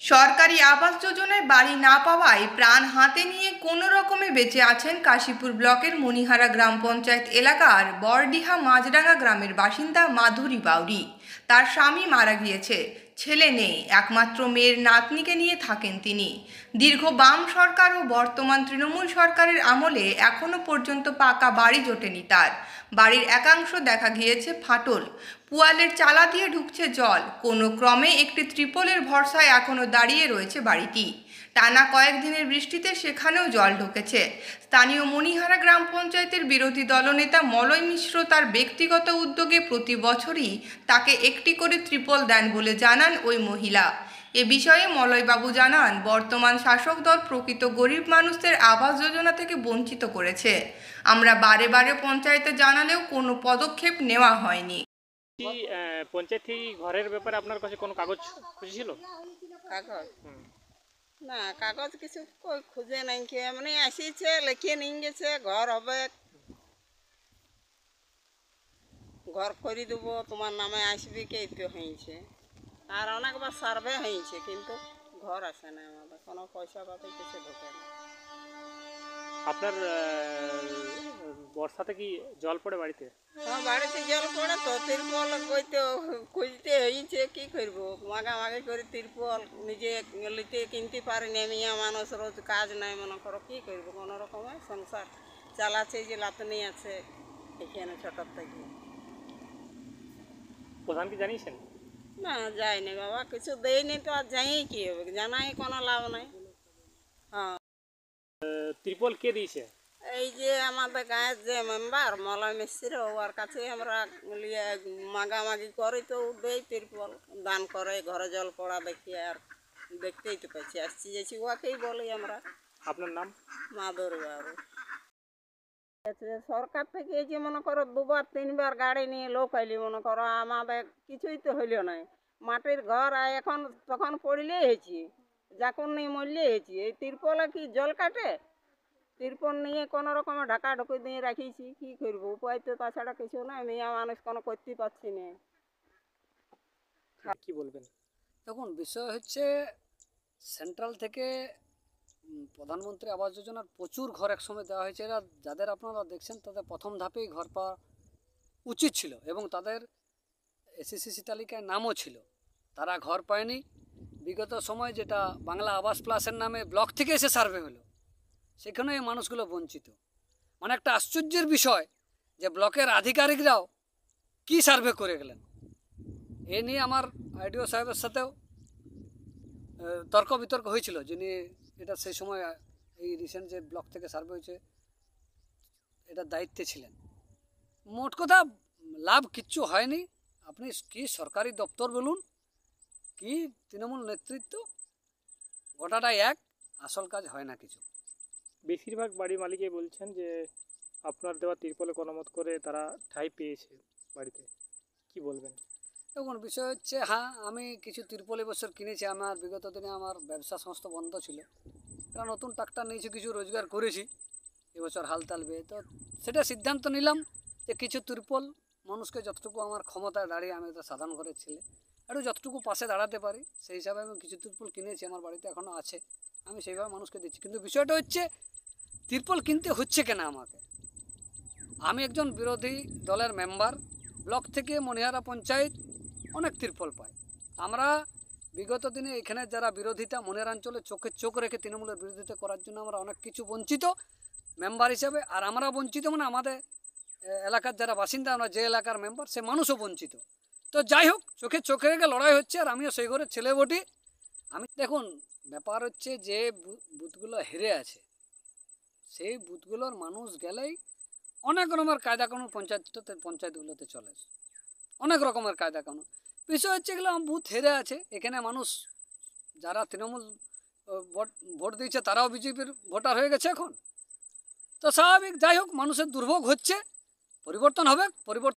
সরকারি আবাস যোজনায় বাড়ি না পাওয়ায় প্রাণ হাতে নিয়ে কোনো রকমে বেঁচে আছেন কাশীপুর ব্লকের মণিহারা গ্রাম পঞ্চায়েত এলাকার বড়ডিহা মাঝরাঙ্গা গ্রামের বাসিন্দা মাধুরী বাউরি। তার স্বামী মারা গিয়েছে, ছেলে নেই, একমাত্র মেয়ের নাতনিকে নিয়ে থাকেন তিনি। দীর্ঘ বাম সরকার ও বর্তমান তৃণমূল সরকারের আমলে এখনও পর্যন্ত পাকা বাড়ি জোটেনি তার। বাড়ির একাংশ দেখা গিয়েছে ফাটল, পুয়ালের চালা দিয়ে ঢুকছে জল, কোনো ক্রমে একটি ত্রিপলের ভরসায় এখনও দাঁড়িয়ে রয়েছে বাড়িটি। টানা কয়েকদিনের বৃষ্টিতে সেখানেও জল ঢুকেছে। স্থানীয় মণিহারা গ্রাম পঞ্চায়েতের বিরোধী দলনেতা মলয় মিশ্র তার ব্যক্তিগত উদ্যোগে প্রতি বছরই তাকে একটি করে ত্রিপল দেন বলে জানান ওই মহিলা। এ বিষয়ে মলয়বাবু জানান, বর্তমান শাসক দল প্রকৃত গরিব মানুষদের আবাস যোজনা থেকে বঞ্চিত করেছে। আমরা বারে বারে পঞ্চায়েতে জানালেও কোনো পদক্ষেপ নেওয়া হয়নি। পঞ্চায়েত থেকে ঘরের ব্যাপারে আপনার কাছে কোনো কাগজ খুঁজেছিল? কাগজ না, কাগজ কিছু কই খুঁজে নাই, কে এমনি আসিছে লিখিয়ে নিয়ে গেছে ঘর হবে, ঘর করে দেবো, তোমার নামে আসবে, কে তো হয়েছে। আর অনেকবার সার্ভে হয়েছে কিন্তু ঘর আসে না, আমাদের কোনো পয়সা পাতে কিছু ঢোকে না। আপনার বর্ষাতে কি জল পড়ে বাড়িতে? আমার বাড়িতে জল পড়ে তো, তিরপল কইতে খুঁজতে হয়েছে, কি করবো, মাগামাগি করে তিরপল নিজে নিতে কিনতে পারিনি। মিয়া মানুষ, রোজ কাজ নাই, মনে করো কি করবো, কোনো রকমের সংসার চালাচ্ছে। যে লাতনি আছে এখানে ছোটোর থেকে। প্রধানকে জানিয়েছেন? না যায়নি বাবা, কিছু দেয়নি তো আর যাই কি হবে, জানাই কোনো লাভ নাই। হ্যাঁ, ত্রিপল কে দিয়েছে? এই যে আমাদের গাঁয়ের যে মেম্বার মলয় মিস্ত্রি, ওর কাছে আমরা মাগামাগি করি তো দেই, তিরপল দান করে। ঘরে জল পড়া দেখি আর দেখতেই তো পাচ্ছি, আসছি যাচ্ছি, ওকেই বলি আমরা। আপনার নাম? মাধুরী বাবু। সরকার থেকে এই যে মনে করো দুবার তিনবার গাড়ি নিয়ে লোক আইলি, মনে করো আমাদের কিছুই তো হইল নাই। মাটির ঘর আর এখন তখন পড়লেই হয়েছি, যখন নেই মরলেই হয়েছি। এই তিরপলে কি জল কাটে? তিরপল নিয়ে কোনো রকমে ঢাকা ঢুকি দিয়ে রাখিছি, কি করবো, উপায় তো তাছাড়া কিছু নাই। মিয়া মানুষ কোনো করতে পারছি না। কি বলবেন? দেখুন, বিষয় হচ্ছে সেন্ট্রাল থেকে প্রধানমন্ত্রী আবাস যোজনার প্রচুর ঘর একসময় দেওয়া হয়েছে। এরা যাদের আপনারা দেখছেন তাদের প্রথম ধাপেই ঘর পাওয়া উচিত ছিল এবং তাদের এসএসসি তালিকায় নামও ছিল। তারা ঘর পায়নি। বিগত সময় যেটা বাংলা আবাস প্লাসের নামে ব্লক থেকে এসে সার্ভে হলো, সেখানে এই মানুষগুলো বঞ্চিত। মানে একটা আশ্চর্যের বিষয় যে ব্লকের আধিকারিকরাও কি সার্ভে করে গেলেন। এ নিয়ে আমার আইডিও সাহেবের সাথেও তর্ক বিতর্ক হয়েছিল, যিনি এটা সেই সময় এই রিসেন্ট যে ব্লক থেকে সার্ভে হয়েছে এটা দায়িত্বে ছিলেন। মোট কথা লাভ কিচ্ছু হয়নি। আপনি কি সরকারি দপ্তর বলুন, কি তৃণমূল নেতৃত্ব, গোটাটাই এক, আসল কাজ হয় না কিছু। বেশিরভাগ বাড়ি মালিকই বলছেন যে আপনার দেওয়া তিরপলে কোনো মত করে তারা ঠাঁই পেয়েছে বাড়িতে। কি বলবেন? দেখুন, বিষয় হচ্ছে, হ্যাঁ, আমি কিছু তিরপল এবছর কিনেছি। আমার বিগত দিনে আমার ব্যবসা সমস্ত বন্ধ ছিল, এটা নতুন ট্রাক্টর নিয়েছি, কিছু রোজগার করেছি এবছর হালতাল বেয়ে। তো সেটা সিদ্ধান্ত নিলাম যে কিছু তিরপল মানুষকে যতটুকু আমার ক্ষমতায় দাঁড়িয়ে, আমি তো সাধারণ ঘরের ছেলে, একটু যতটুকু পাশে দাঁড়াতে পারি সেই হিসাবে আমি কিছু তিরপল কিনেছি। আমার বাড়িতে এখনও আছে, আমি সেইভাবে মানুষকে দিচ্ছি। কিন্তু বিষয়টা হচ্ছে তিরপল কিনতে হচ্ছে কেন আমাকে? আমি একজন বিরোধী দলের মেম্বার, ব্লক থেকে মণিহারা পঞ্চায়েত অনেক তিরপল পায়। আমরা বিগত দিনে এখানে যারা বিরোধিতা মনিহারাঞ্চলে চোখে চোখ রেখে তৃণমূলের বিরোধিতা করার জন্য আমরা অনেক কিছু বঞ্চিত মেম্বার হিসাবে। আর আমরা বঞ্চিত মানে আমাদের এলাকার যারা বাসিন্দা, আমরা যে এলাকার মেম্বার, সে মানুষও বঞ্চিত। তো যাই হোক, চোখে চোখে রেখে লড়াই হচ্ছে, আর আমিও সেই ঘরে ছেলে বটি। আমি দেখুন, ব্যাপার হচ্ছে যে বুথগুলো হেরে আছে, সেই বুথগুলোর মানুষ গেলেই অনেক রকমের কায়দা কানুন পঞ্চায়েতগুলোতে চলে, অনেক রকমের কায়দা কানুন। বিষয় হচ্ছে এগুলো বুথ হেরে আছে, এখানে মানুষ যারা তৃণমূল ভোট দিয়েছে তারাও বিজেপির ভোটার হয়ে গেছে এখন। তো স্বাভাবিক, যাই হোক, মানুষের দুর্ভোগ হচ্ছে, পরিবর্তন হবে। পরিবর্তন